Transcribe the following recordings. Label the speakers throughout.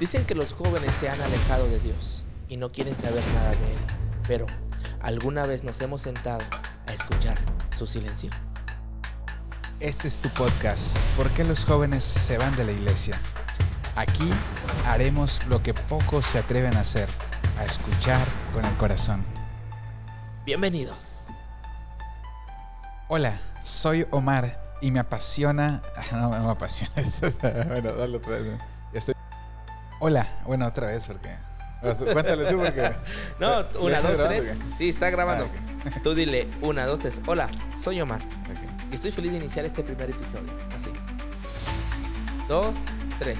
Speaker 1: Dicen que los jóvenes se han alejado de Dios y no quieren saber nada de Él. Pero, ¿alguna vez nos hemos sentado a escuchar su silencio?
Speaker 2: Este es tu podcast, ¿Por qué los jóvenes se van de la iglesia? Aquí haremos lo que pocos se atreven a hacer, a escuchar con el corazón.
Speaker 1: Bienvenidos.
Speaker 2: Hola, soy Omar y me apasiona... No, me apasiona. Bueno, dale otra vez. Hola, bueno, otra vez porque... Cuéntale tú porque...
Speaker 1: No, una, dos, tres.
Speaker 2: ¿Qué?
Speaker 1: Sí, está grabando.
Speaker 2: Okay.
Speaker 1: Tú dile, 1, 2, 3. Hola, soy Omar.
Speaker 2: Okay.
Speaker 1: Y estoy feliz de iniciar este primer episodio. Así. 2, 3.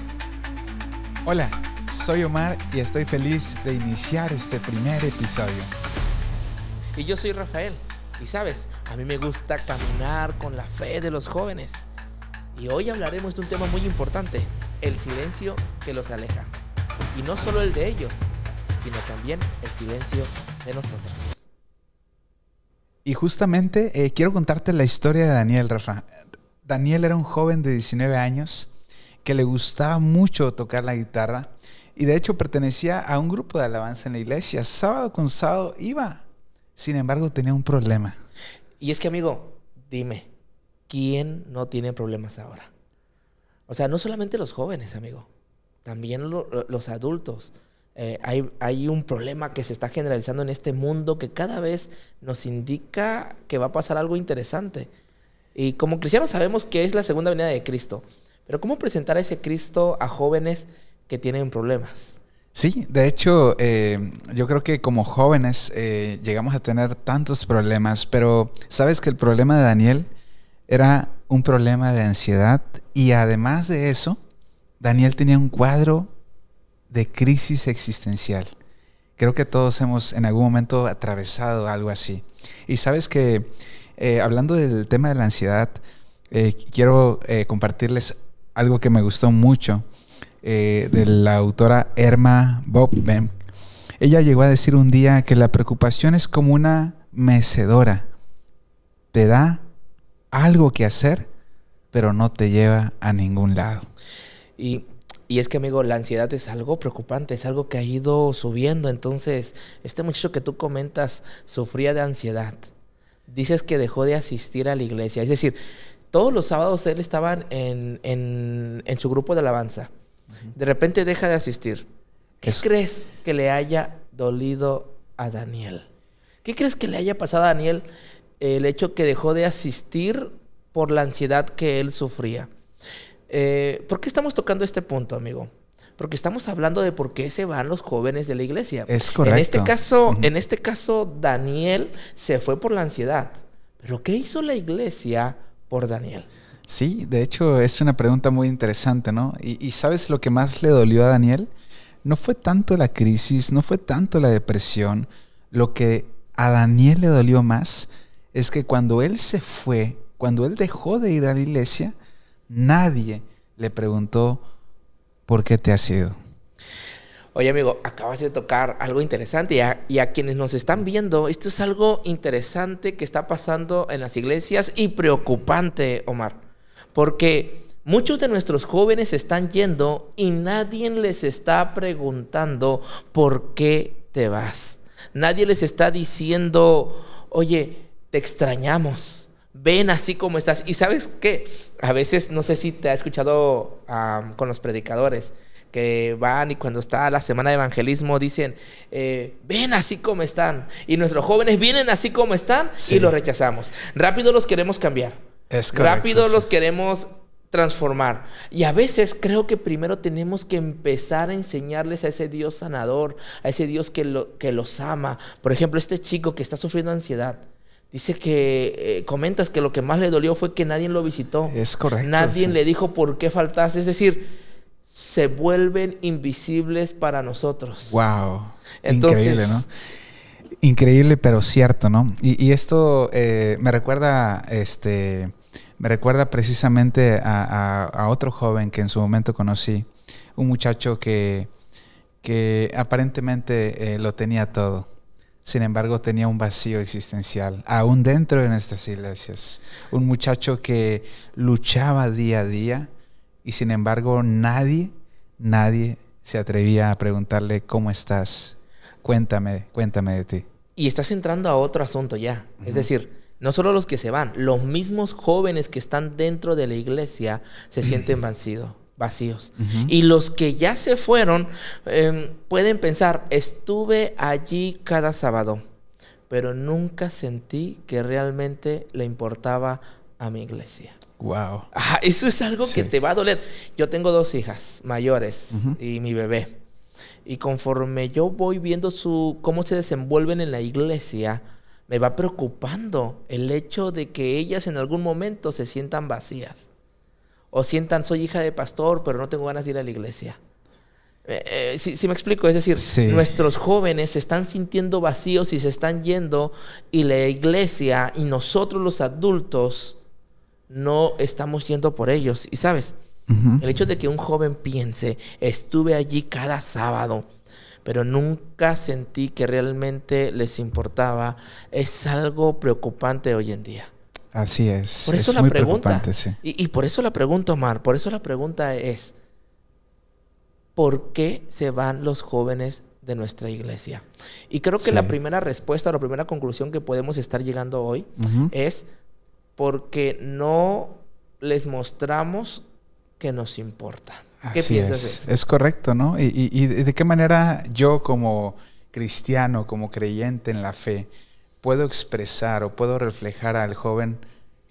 Speaker 2: Hola, soy Omar y estoy feliz de iniciar este primer episodio.
Speaker 1: Y yo soy Rafael. Y sabes, a mí me gusta caminar con la fe de los jóvenes. Y hoy hablaremos de un tema muy importante, el silencio que los aleja. Y no solo el de ellos, sino también el silencio de nosotros.
Speaker 2: Y justamente quiero contarte la historia de Daniel, Rafa. Daniel era un joven de 19 años que le gustaba mucho tocar la guitarra y de hecho pertenecía a un grupo de alabanza en la iglesia. Sábado con sábado iba. Sin embargo, tenía un problema.
Speaker 1: Y es que, amigo, dime, ¿quién no tiene problemas ahora? O sea, no solamente los jóvenes, amigo, también los adultos. Hay un problema que se está generalizando en este mundo que cada vez nos indica que va a pasar algo interesante. Y como cristianos sabemos que es la segunda venida de Cristo. Pero ¿cómo presentar a ese Cristo a jóvenes que tienen problemas?
Speaker 2: Sí, de hecho, yo creo que como jóvenes llegamos a tener tantos problemas, pero ¿sabes que el problema de Daniel era un problema de ansiedad? Y además de eso, Daniel tenía un cuadro de crisis existencial. Creo que todos hemos en algún momento atravesado algo así. Y sabes que, hablando del tema de la ansiedad, quiero compartirles algo que me gustó mucho. De la autora Erma Bombeck. Ella llegó a decir un día que la preocupación es como una mecedora. Te da algo que hacer, pero no te lleva a ningún lado.
Speaker 1: Y es que, amigo, la ansiedad es algo preocupante, es algo que ha ido subiendo. Entonces, este muchacho que tú comentas sufría de ansiedad. Dices que dejó de asistir a la iglesia. Es decir, todos los sábados él estaba en su grupo de alabanza. De repente deja de asistir. ¿Qué crees que le haya dolido a Daniel? ¿Qué crees que le haya pasado a Daniel el hecho que dejó de asistir por la ansiedad que él sufría? ¿Por qué estamos tocando este punto, amigo? Porque estamos hablando de por qué se van los jóvenes de la iglesia.
Speaker 2: Es correcto.
Speaker 1: En este caso, Daniel se fue por la ansiedad. ¿Pero qué hizo la iglesia por Daniel?
Speaker 2: Sí, de hecho es una pregunta muy interesante, ¿no? Y ¿sabes lo que más le dolió a Daniel? No fue tanto la crisis, no fue tanto la depresión. Lo que a Daniel le dolió más es que cuando él se fue, cuando él dejó de ir a la iglesia, nadie le preguntó ¿por qué te has ido?
Speaker 1: Oye, amigo, acabas de tocar algo interesante y a quienes nos están viendo, esto es algo interesante que está pasando en las iglesias y preocupante, Omar. Porque muchos de nuestros jóvenes están yendo y nadie les está preguntando ¿por qué te vas? Nadie les está diciendo, oye, te extrañamos, ven así como estás. Y ¿sabes qué? A veces, no sé si te has escuchado con los predicadores que van y cuando está la semana de evangelismo dicen, ven así como están. Y nuestros jóvenes vienen así como están, sí, y los rechazamos. Rápido los queremos cambiar.
Speaker 2: Es correcto,
Speaker 1: rápido
Speaker 2: sí.
Speaker 1: Los queremos transformar. Y a veces creo que primero tenemos que empezar a enseñarles a ese Dios sanador, a ese Dios que los ama. Por ejemplo, este chico que está sufriendo ansiedad. Dice que comentas que lo que más le dolió fue que nadie lo visitó.
Speaker 2: Es correcto.
Speaker 1: Nadie
Speaker 2: sí.
Speaker 1: le dijo por qué faltaste. Es decir, se vuelven invisibles para nosotros.
Speaker 2: Wow.
Speaker 1: Entonces,
Speaker 2: increíble, ¿no? Increíble, pero cierto, ¿no? Y esto me recuerda precisamente a otro joven que en su momento conocí. Un muchacho que aparentemente lo tenía todo. Sin embargo, tenía un vacío existencial, aún dentro de nuestras iglesias. Un muchacho que luchaba día a día y sin embargo nadie se atrevía a preguntarle, ¿cómo estás? Cuéntame de ti.
Speaker 1: Y estás entrando a otro asunto ya. Es decir, no solo los que se van, los mismos jóvenes que están dentro de la iglesia se sienten vacíos. Y los que ya se fueron pueden pensar, estuve allí cada sábado, pero nunca sentí que realmente le importaba a mi iglesia.
Speaker 2: Wow.
Speaker 1: Eso es algo que te va a doler. Yo tengo 2 hijas mayores y mi bebé. Y conforme yo voy viendo cómo se desenvuelven en la iglesia, me va preocupando el hecho de que ellas en algún momento se sientan vacías. O sientan, soy hija de pastor, pero no tengo ganas de ir a la iglesia. ¿Sí me explico? Es decir, nuestros jóvenes se están sintiendo vacíos y se están yendo, y la iglesia y nosotros los adultos no estamos yendo por ellos. Y sabes, el hecho de que un joven piense, estuve allí cada sábado, pero nunca sentí que realmente les importaba, es algo preocupante hoy en día.
Speaker 2: Así es.
Speaker 1: Por eso
Speaker 2: es
Speaker 1: la
Speaker 2: muy
Speaker 1: pregunta,
Speaker 2: preocupante, sí.
Speaker 1: y por eso la pregunta, Omar, por eso la pregunta es, ¿por qué se van los jóvenes de nuestra iglesia? Y creo que la primera respuesta, la primera conclusión que podemos estar llegando hoy es porque no les mostramos que nos importa. ¿Qué piensas de eso?
Speaker 2: Es correcto, ¿no? Y de qué manera yo como cristiano, como creyente en la fe, puedo expresar o puedo reflejar al joven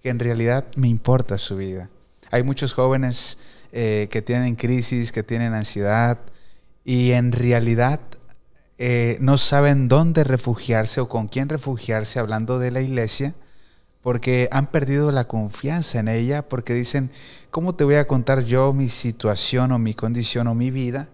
Speaker 2: que en realidad me importa su vida. Hay muchos jóvenes que tienen crisis, que tienen ansiedad y en realidad no saben dónde refugiarse o con quién refugiarse, hablando de la iglesia, porque han perdido la confianza en ella, porque dicen, ¿cómo te voy a contar yo mi situación o mi condición o mi vida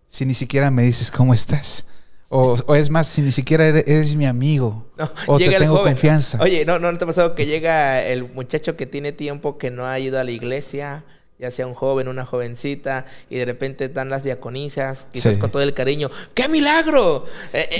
Speaker 2: si ni siquiera me dices cómo estás? O es más, si ni siquiera eres mi amigo, o te tengo confianza.
Speaker 1: Oye, ¿no te ha pasado que llega el muchacho que tiene tiempo que no ha ido a la iglesia, ya sea un joven, una jovencita, y de repente dan las diaconisas, quizás con todo el cariño? ¡Qué milagro!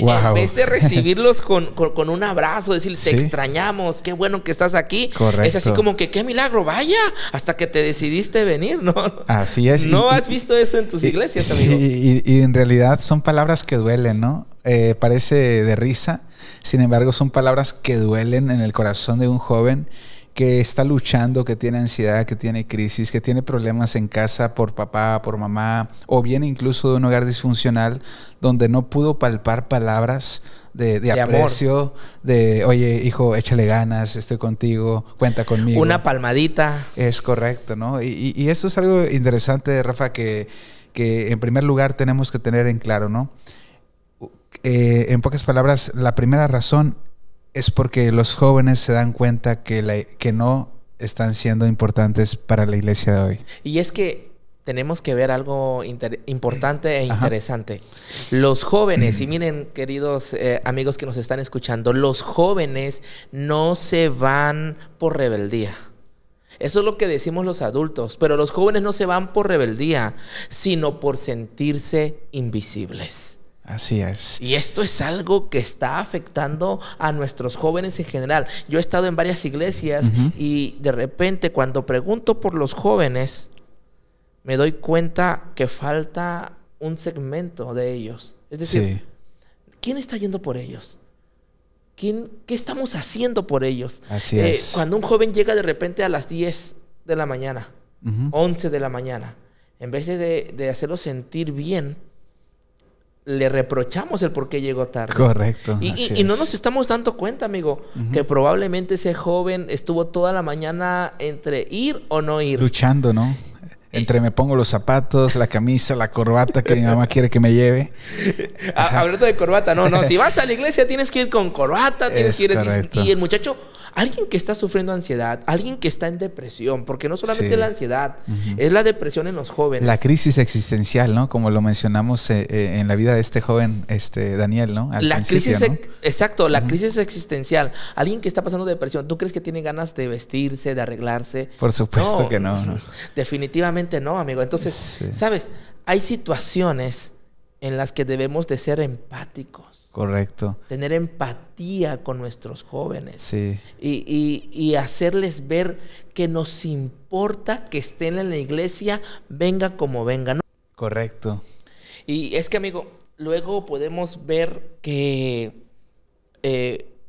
Speaker 2: Wow.
Speaker 1: En vez de recibirlos con un abrazo, decir, te extrañamos, qué bueno que estás aquí.
Speaker 2: Correcto.
Speaker 1: Es así como que, ¡qué milagro! Vaya, hasta que te decidiste venir, ¿no?
Speaker 2: Así es.
Speaker 1: ¿No has visto eso en tus iglesias, amigo?
Speaker 2: Sí, y en realidad son palabras que duelen, ¿no? Parece de risa, sin embargo son palabras que duelen en el corazón de un joven que está luchando, que tiene ansiedad, que tiene crisis, que tiene problemas en casa por papá, por mamá, o viene incluso de un hogar disfuncional donde no pudo palpar palabras de aprecio, amor. De, oye, hijo, échale ganas, estoy contigo, cuenta conmigo.
Speaker 1: Una palmadita.
Speaker 2: Es correcto, ¿no? Y eso es algo interesante, Rafa, que en primer lugar tenemos que tener en claro, ¿no? En pocas palabras, la primera razón es porque los jóvenes se dan cuenta que no están siendo importantes para la iglesia de hoy.
Speaker 1: Y es que tenemos que ver algo importante e interesante. Los jóvenes, y miren, queridos amigos que nos están escuchando, los jóvenes no se van por rebeldía. Eso es lo que decimos los adultos, pero los jóvenes no se van por rebeldía, sino por sentirse invisibles.
Speaker 2: Así es.
Speaker 1: Y esto es algo que está afectando a nuestros jóvenes en general. Yo he estado en varias iglesias y de repente cuando pregunto por los jóvenes, me doy cuenta que falta un segmento de ellos. Es decir, ¿quién está yendo por ellos? ¿Qué estamos haciendo por ellos?
Speaker 2: Así es.
Speaker 1: Cuando un joven llega de repente a las 10 de la mañana, 11 de la mañana, en vez de hacerlo sentir bien, le reprochamos el por qué llegó tarde.
Speaker 2: Correcto.
Speaker 1: Y no nos estamos dando cuenta, amigo, que probablemente ese joven estuvo toda la mañana entre ir o no ir.
Speaker 2: Luchando, ¿no? Entre me pongo los zapatos, la camisa, la corbata que mi mamá quiere que me lleve.
Speaker 1: Hablando de corbata, no. Si vas a la iglesia tienes que ir con corbata, tienes que ir así. Y el muchacho, alguien que está sufriendo ansiedad, alguien que está en depresión, porque no solamente la ansiedad, es la depresión en los jóvenes.
Speaker 2: La crisis existencial, ¿no? Como lo mencionamos en la vida de este joven, Daniel, ¿no?
Speaker 1: La crisis, ¿no? Exacto, la crisis existencial. Alguien que está pasando depresión, ¿tú crees que tiene ganas de vestirse, de arreglarse?
Speaker 2: Por supuesto que no.
Speaker 1: Definitivamente no, amigo. Entonces, ¿sabes? Hay situaciones en las que debemos de ser empáticos.
Speaker 2: Correcto.
Speaker 1: Tener empatía con nuestros jóvenes.
Speaker 2: Sí.
Speaker 1: Y hacerles ver que nos importa que estén en la iglesia, venga como venga, ¿no?
Speaker 2: Correcto.
Speaker 1: Y es que, amigo, luego podemos ver que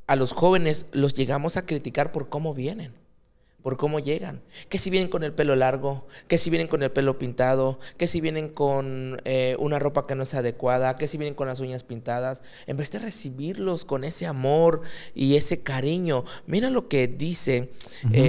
Speaker 1: a los jóvenes los llegamos a criticar por cómo vienen, por cómo llegan. Que si vienen con el pelo largo, que si vienen con el pelo pintado, que si vienen con una ropa que no es adecuada, que si vienen con las uñas pintadas. En vez de recibirlos con ese amor y ese cariño. Mira lo que dice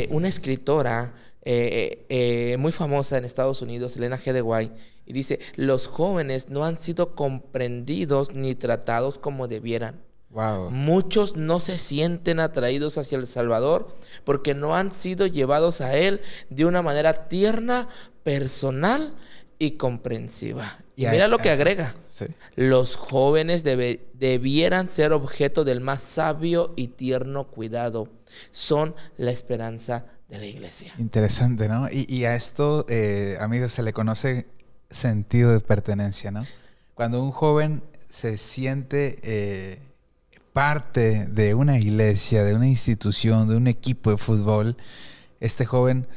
Speaker 1: una escritora muy famosa en Estados Unidos, Elena G. de White, y dice: los jóvenes no han sido comprendidos ni tratados como debieran.
Speaker 2: Wow.
Speaker 1: Muchos no se sienten atraídos hacia el Salvador porque no han sido llevados a Él de una manera tierna, personal y comprensiva. Y mira lo que agrega.
Speaker 2: Sí.
Speaker 1: Los jóvenes debieran ser objeto del más sabio y tierno cuidado. Son la esperanza de la iglesia.
Speaker 2: Interesante, ¿no? Y a esto, amigos, se le conoce sentido de pertenencia, ¿no? Cuando un joven se siente parte de una iglesia, de una institución, de un equipo de fútbol, este joven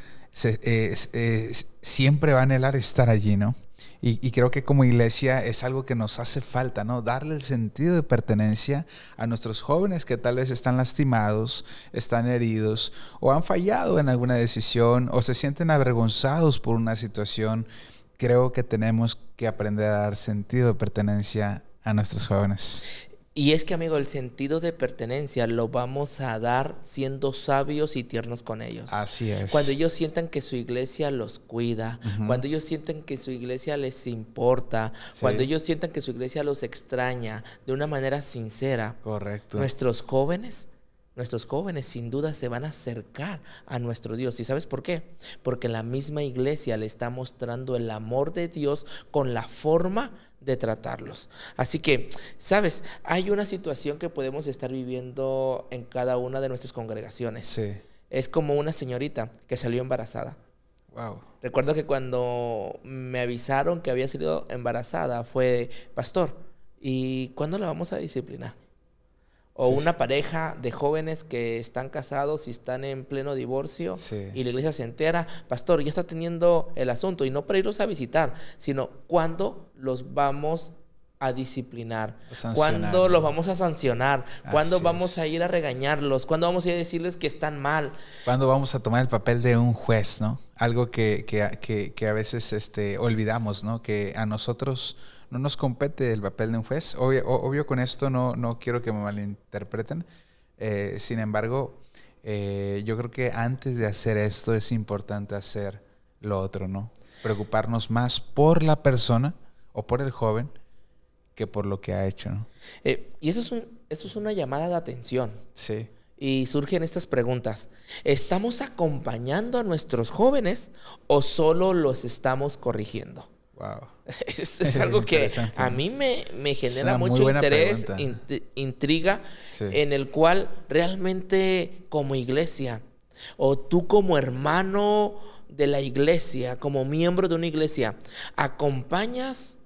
Speaker 2: siempre va a anhelar estar allí, ¿no? Y creo que como iglesia es algo que nos hace falta, ¿no? Darle el sentido de pertenencia a nuestros jóvenes que tal vez están lastimados, están heridos o han fallado en alguna decisión o se sienten avergonzados por una situación. Creo que tenemos que aprender a dar sentido de pertenencia a nuestros jóvenes.
Speaker 1: Y es que, amigo, el sentido de pertenencia lo vamos a dar siendo sabios y tiernos con ellos.
Speaker 2: Así es.
Speaker 1: Cuando ellos sientan que su iglesia los cuida, cuando ellos sientan que su iglesia les importa, cuando ellos sientan que su iglesia los extraña de una manera sincera.
Speaker 2: Correcto.
Speaker 1: Nuestros jóvenes sin duda se van a acercar a nuestro Dios. ¿Y sabes por qué? Porque la misma iglesia le está mostrando el amor de Dios con la forma de tratarlos. Así que, ¿sabes? Hay una situación que podemos estar viviendo en cada una de nuestras congregaciones.
Speaker 2: Sí.
Speaker 1: Es como una señorita que salió embarazada.
Speaker 2: Wow.
Speaker 1: Recuerdo que cuando me avisaron que había salido embarazada fue: pastor, ¿y cuándo la vamos a disciplinar? O una pareja de jóvenes que están casados y están en pleno divorcio y la iglesia se entera: pastor, ya está teniendo el asunto, y no para irlos a visitar, sino ¿cuándo los vamos a disciplinar? ¿Cuándo los vamos a sancionar? ¿Cuándo vamos a ir a regañarlos? ¿Cuándo vamos a ir a decirles que están mal?
Speaker 2: ¿Cuándo vamos a tomar el papel de un juez, no? Algo que a veces olvidamos, ¿no? Que a nosotros no nos compete el papel de un juez. Obvio con esto no quiero que me malinterpreten. Sin embargo, yo creo que antes de hacer esto es importante hacer lo otro, ¿no? Preocuparnos más por la persona o por el joven que por lo que ha hecho, ¿no?
Speaker 1: Y eso es una llamada de atención.
Speaker 2: Sí.
Speaker 1: Y surgen estas preguntas: ¿estamos acompañando a nuestros jóvenes o solo los estamos corrigiendo?
Speaker 2: Wow.
Speaker 1: Es algo que a mí me genera mucho interés, intriga, en el cual realmente como iglesia, o tú como hermano de la iglesia, como miembro de una iglesia, ¿acompañas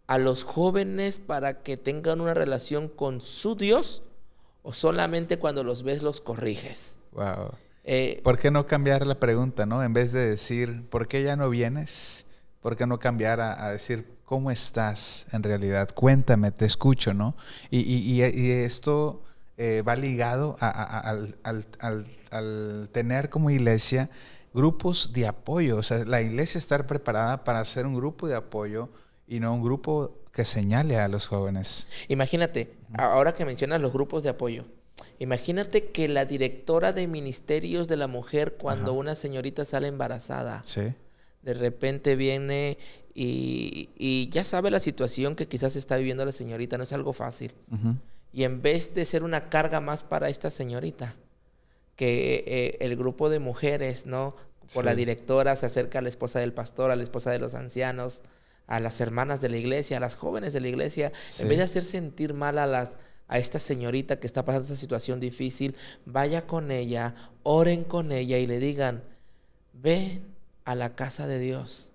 Speaker 1: a los jóvenes para que tengan una relación con su Dios, o solamente cuando los ves los corriges?
Speaker 2: Wow. ¿Por qué no cambiar la pregunta, no? En vez de decir, ¿por qué ya no vienes? ¿Por qué no cambiar a decir, ¿cómo estás en realidad? Cuéntame, te escucho, ¿no? Y esto va ligado al tener como iglesia grupos de apoyo. O sea, la iglesia estar preparada para ser un grupo de apoyo y no un grupo que señale a los jóvenes.
Speaker 1: Imagínate, ahora que mencionas los grupos de apoyo, imagínate que la directora de ministerios de la mujer, cuando una señorita sale embarazada, de repente viene y ya sabe la situación que quizás está viviendo la señorita, no es algo fácil. Y en vez de ser una carga más para esta señorita, que el grupo de mujeres, ¿no? Por la directora se acerca a la esposa del pastor, a la esposa de los ancianos, a las hermanas de la iglesia, a las jóvenes de la iglesia, en vez de hacer sentir mal a esta señorita que está pasando esta situación difícil, vaya con ella, oren con ella y le digan: ve a la casa de Dios,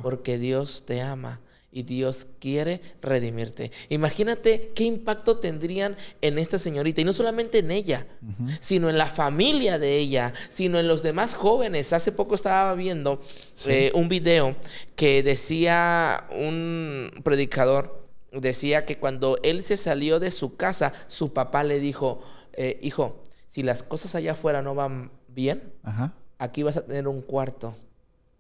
Speaker 1: porque Dios te ama y Dios quiere redimirte. Imagínate qué impacto tendrían en esta señorita, y no solamente en ella, sino en la familia de ella, sino en los demás jóvenes. Hace poco estaba viendo un video que decía un predicador, decía que cuando él se salió de su casa, su papá le dijo, hijo, si las cosas allá afuera no van bien, aquí vas a tener un cuarto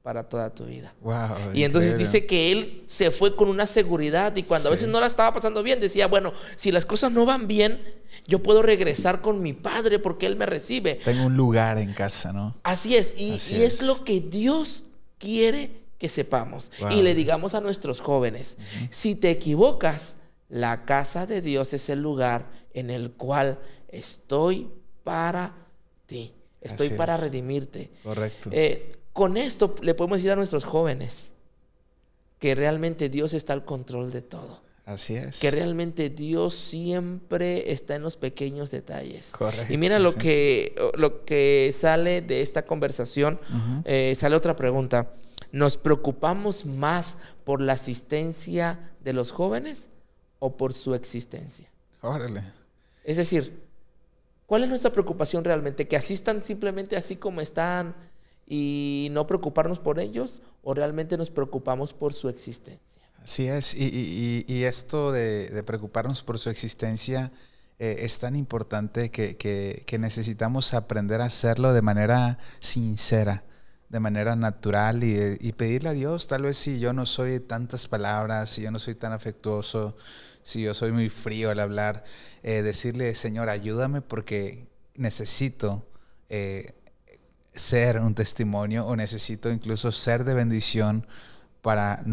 Speaker 1: para toda tu vida.
Speaker 2: Wow,
Speaker 1: y entonces dice que él se fue con una seguridad, y cuando a veces no la estaba pasando bien, decía, bueno, si las cosas no van bien, yo puedo regresar con mi padre porque él me recibe.
Speaker 2: Tengo un lugar en casa, ¿no?
Speaker 1: Así es, y es lo que Dios quiere que sepamos. Wow. Y le digamos a nuestros jóvenes, si te equivocas, la casa de Dios es el lugar en el cual estoy para ti. Estoy para redimirte.
Speaker 2: Correcto.
Speaker 1: Con esto le podemos decir a nuestros jóvenes que realmente Dios está al control de todo.
Speaker 2: Así es.
Speaker 1: Que realmente Dios siempre está en los pequeños detalles.
Speaker 2: Correcto.
Speaker 1: Y mira lo que sale de esta conversación. Sale otra pregunta. ¿Nos preocupamos más por la asistencia de los jóvenes o por su existencia?
Speaker 2: Órale.
Speaker 1: Es decir, ¿cuál es nuestra preocupación realmente? ¿Que asistan simplemente así como están y no preocuparnos por ellos? ¿O realmente nos preocupamos por su existencia?
Speaker 2: Así es. Y esto de preocuparnos por su existencia es tan importante que necesitamos aprender a hacerlo de manera sincera, de manera natural, y pedirle a Dios, tal vez si yo no soy de tantas palabras, si yo no soy tan afectuoso, si yo soy muy frío al hablar, decirle, Señor, ayúdame porque necesito ser un testimonio, o necesito incluso ser de bendición para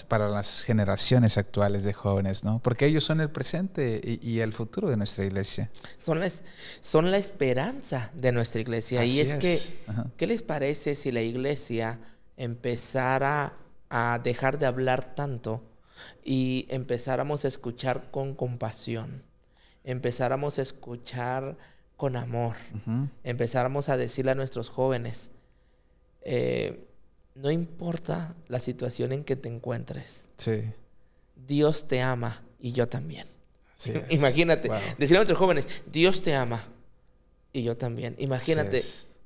Speaker 2: para las generaciones actuales de jóvenes, ¿no? Porque ellos son el presente y el futuro de nuestra iglesia.
Speaker 1: Son la esperanza de nuestra iglesia.
Speaker 2: Así
Speaker 1: y es que,
Speaker 2: Ajá.
Speaker 1: ¿qué les parece si la iglesia empezara a dejar de hablar tanto y empezáramos a escuchar con compasión? Empezáramos a escuchar con amor. Empezáramos a decirle a nuestros jóvenes, no importa la situación en que te encuentres.
Speaker 2: Sí.
Speaker 1: Dios te ama y yo también.
Speaker 2: Imagínate,
Speaker 1: decirle a nuestros jóvenes, Dios te ama y yo también. Imagínate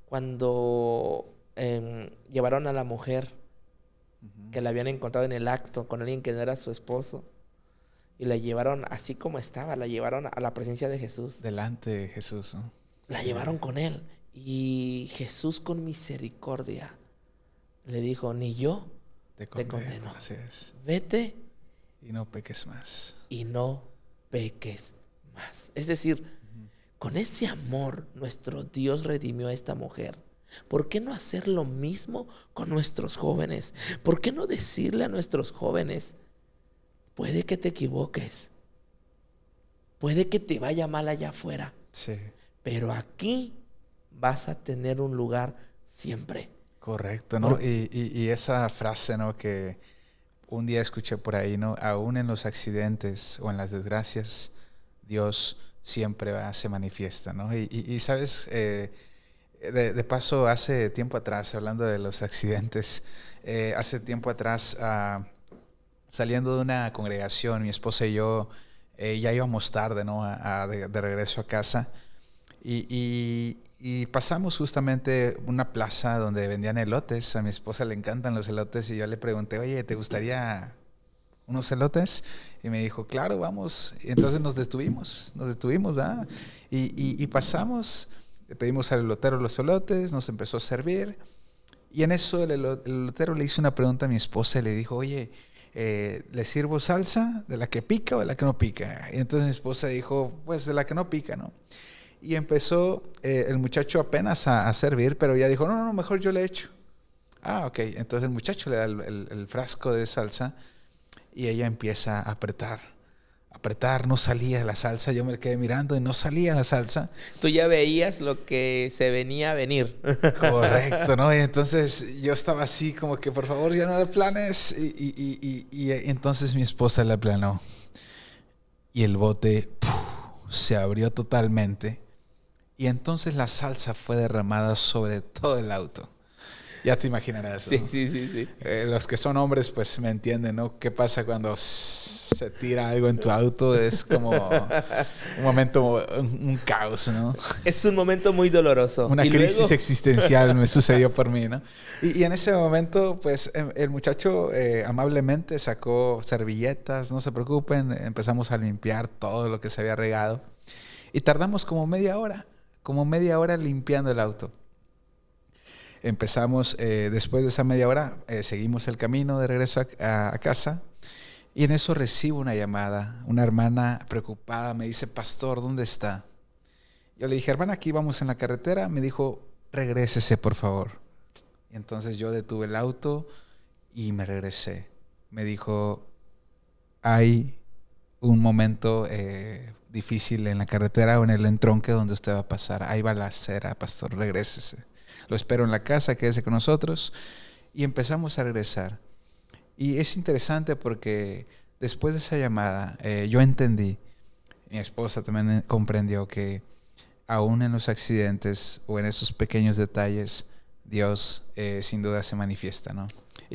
Speaker 1: cuando llevaron a la mujer que la habían encontrado en el acto con alguien que no era su esposo, y la llevaron así como estaba, la llevaron a la presencia de Jesús.
Speaker 2: Delante de Jesús, ¿no?
Speaker 1: La llevaron con él, y Jesús con misericordia le dijo, ni yo te condeno.
Speaker 2: Así es.
Speaker 1: Vete
Speaker 2: y no peques más.
Speaker 1: Y no peques más. Es decir, con ese amor nuestro Dios redimió a esta mujer. ¿Por qué no hacer lo mismo con nuestros jóvenes? ¿Por qué no decirle a nuestros jóvenes, puede que te equivoques, puede que te vaya mal allá afuera, pero aquí vas a tener un lugar siempre?
Speaker 2: Correcto, ¿no? Y esa frase, ¿no?, que un día escuché por ahí, ¿no? Aún en los accidentes o en las desgracias, Dios siempre se manifiesta, ¿no? Y sabes, de paso, hace tiempo atrás, hablando de los accidentes, hace tiempo atrás, saliendo de una congregación, mi esposa y yo ya íbamos tarde, ¿no? De regreso a casa, y pasamos justamente una plaza donde vendían elotes. A mi esposa le encantan los elotes, y yo le pregunté, oye, ¿te gustaría unos elotes? Y me dijo, claro, vamos. Y entonces nos detuvimos, ¿verdad? Y pasamos, le pedimos al elotero los elotes, nos empezó a servir, y en eso el elotero le hizo una pregunta a mi esposa y le dijo, oye, ¿le sirvo salsa de la que pica o de la que no pica? Y entonces mi esposa dijo, pues de la que no pica, ¿no? Y empezó el muchacho apenas a servir, pero ella dijo, no, mejor yo le echo. Ah, ok. Entonces el muchacho le da el frasco de salsa, y ella empieza a apretar, no salía la salsa. Yo me quedé mirando y no salía la salsa.
Speaker 1: Tú ya veías lo que se venía a venir.
Speaker 2: Correcto, ¿no? Y entonces yo estaba así como que, por favor, ya no le planes. Y entonces mi esposa le aplanó, y el bote se abrió totalmente. Y entonces la salsa fue derramada sobre todo el auto. Ya te imaginarás,
Speaker 1: Sí,
Speaker 2: ¿no?
Speaker 1: sí.
Speaker 2: Los que son hombres, pues me entienden, ¿no? ¿Qué pasa cuando se tira algo en tu auto? Es como un momento, un caos, ¿no?
Speaker 1: Es un momento muy doloroso.
Speaker 2: Una
Speaker 1: Y
Speaker 2: crisis
Speaker 1: luego,
Speaker 2: existencial me sucedió por mí, ¿no? Y en ese momento, pues el muchacho amablemente sacó servilletas, no se preocupen, empezamos a limpiar todo lo que se había regado. Y tardamos como media hora limpiando el auto. Empezamos, después de esa media hora, seguimos el camino de regreso a casa. Y en eso recibo una llamada. Una hermana preocupada me dice, pastor, ¿dónde está? Yo le dije, hermana, aquí vamos en la carretera. Me dijo, regrésese, por favor. Y entonces yo detuve el auto y me regresé. Me dijo, hay un momento difícil en la carretera o en el entronque donde usted va a pasar. Hay balacera, pastor, regrésese. Lo espero en la casa, quédese con nosotros. Y empezamos a regresar. Y es interesante porque después de esa llamada, yo entendí, mi esposa también comprendió que aún en los accidentes o en esos pequeños detalles, Dios sin duda se manifiesta, ¿no?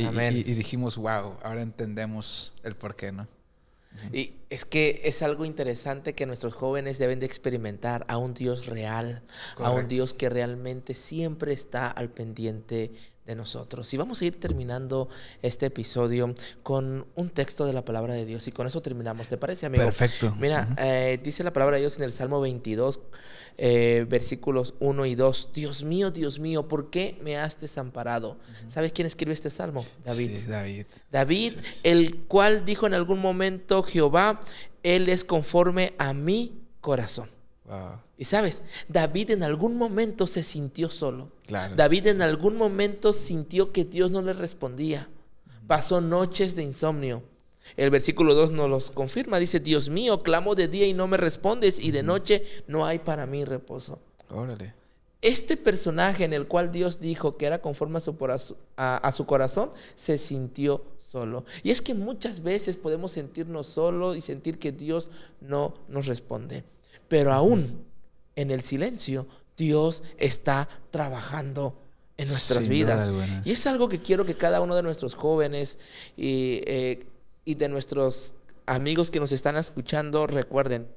Speaker 1: Amén.
Speaker 2: Y dijimos, wow, ahora entendemos el por qué, ¿no?
Speaker 1: Y es que es algo interesante que nuestros jóvenes deben de experimentar a un Dios real,
Speaker 2: Correcto.
Speaker 1: a un Dios que realmente siempre está al pendiente de nosotros. Y vamos a ir terminando este episodio con un texto de la palabra de Dios y con eso terminamos. ¿Te parece, amigo?
Speaker 2: Perfecto.
Speaker 1: Mira, dice la palabra de Dios en el Salmo 22, versículos 1 y 2. Dios mío, ¿por qué me has desamparado? ¿Sabes quién escribió este salmo? David.
Speaker 2: Sí, David.
Speaker 1: David,
Speaker 2: Sí.
Speaker 1: el cual dijo en algún momento, Jehová, Él es conforme a mi corazón.
Speaker 2: Wow.
Speaker 1: Y sabes, David en algún momento se sintió solo.
Speaker 2: Claro.
Speaker 1: David en algún momento sintió que Dios no le respondía. Pasó noches de insomnio. El versículo 2 nos los confirma. Dice, Dios mío, clamo de día y no me respondes, y de noche no hay para mí reposo.
Speaker 2: Órale.
Speaker 1: Este personaje en el cual Dios dijo que era conforme a su corazón, se sintió solo. Y es que muchas veces podemos sentirnos solos y sentir que Dios no nos responde. Pero aún en el silencio, Dios está trabajando en nuestras vidas. Y es algo que quiero que cada uno de nuestros jóvenes y de nuestros amigos que nos están escuchando recuerden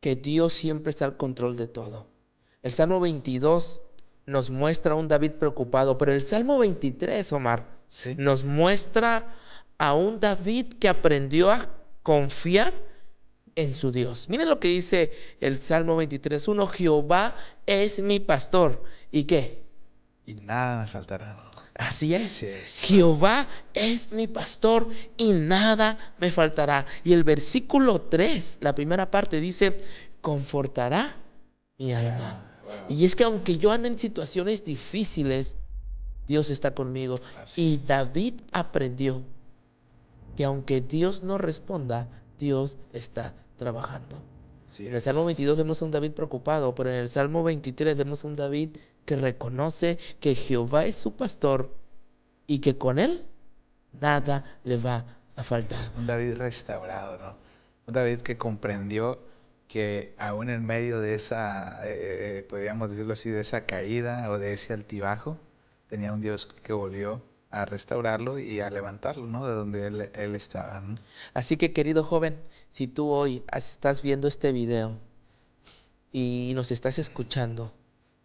Speaker 1: que Dios siempre está al control de todo. El Salmo 22 nos muestra a un David preocupado, pero el Salmo 23, Omar,
Speaker 2: Sí.
Speaker 1: nos muestra a un David que aprendió a confiar en su Dios. Miren lo que dice el Salmo 23:1, Jehová es mi pastor. ¿Y qué?
Speaker 2: Y nada me faltará.
Speaker 1: Así es.
Speaker 2: Así es.
Speaker 1: Jehová es mi pastor y nada me faltará. Y el versículo 3, la primera parte dice, confortará mi alma.
Speaker 2: Wow.
Speaker 1: Y es que aunque yo ande en situaciones difíciles, Dios está conmigo.
Speaker 2: Así
Speaker 1: Y David aprendió que aunque Dios no responda, Dios está trabajando.
Speaker 2: Sí.
Speaker 1: En el Salmo 22 vemos a un David preocupado, pero en el Salmo 23 vemos a un David que reconoce que Jehová es su pastor y que con él nada le va a faltar.
Speaker 2: Un David restaurado, ¿no? Un David que comprendió que aún en medio de esa, podríamos decirlo así, de esa caída o de ese altibajo, tenía un Dios que volvió a restaurarlo y a levantarlo, ¿no? De donde él estaba, ¿no?
Speaker 1: Así que, querido joven, si tú hoy estás viendo este video y nos estás escuchando,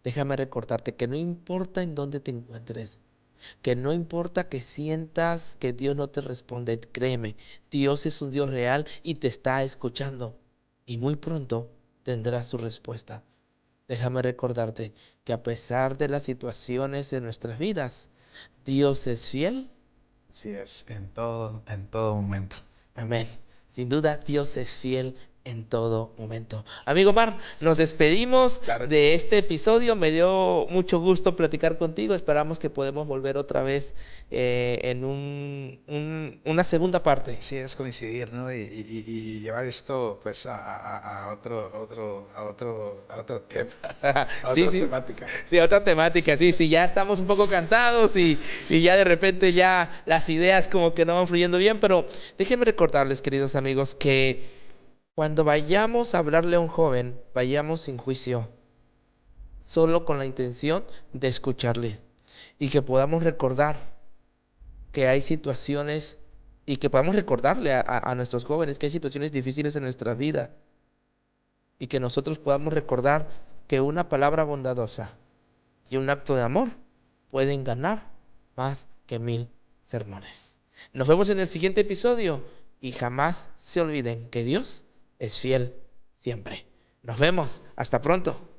Speaker 1: déjame recordarte que no importa en dónde te encuentres, que no importa que sientas que Dios no te responde, créeme, Dios es un Dios real y te está escuchando. Y muy pronto tendrás su respuesta. Déjame recordarte que a pesar de las situaciones de nuestras vidas, Dios es fiel.
Speaker 2: Así es, en todo momento.
Speaker 1: Amén. Sin duda, Dios es fiel en todo momento. Amigo Mar, nos despedimos de este episodio. Me dio mucho gusto platicar contigo. Esperamos que podamos volver otra vez en una segunda parte.
Speaker 2: Sí, es coincidir, ¿no? Y llevar esto, pues, a otro tema.
Speaker 1: Sí, sí.
Speaker 2: Temática.
Speaker 1: Sí, otra temática, sí, ya estamos un poco cansados y ya de repente ya las ideas como que no van fluyendo bien, pero déjenme recordarles, queridos amigos, que cuando vayamos a hablarle a un joven, vayamos sin juicio, solo con la intención de escucharle. y que podamos recordar que hay situaciones y que podamos recordarle a nuestros jóvenes que hay situaciones difíciles en nuestra vida y que nosotros podamos recordar que una palabra bondadosa y un acto de amor pueden ganar más que 1000 sermones. Nos vemos en el siguiente episodio y jamás se olviden que Dios es fiel siempre. Nos vemos. Hasta pronto.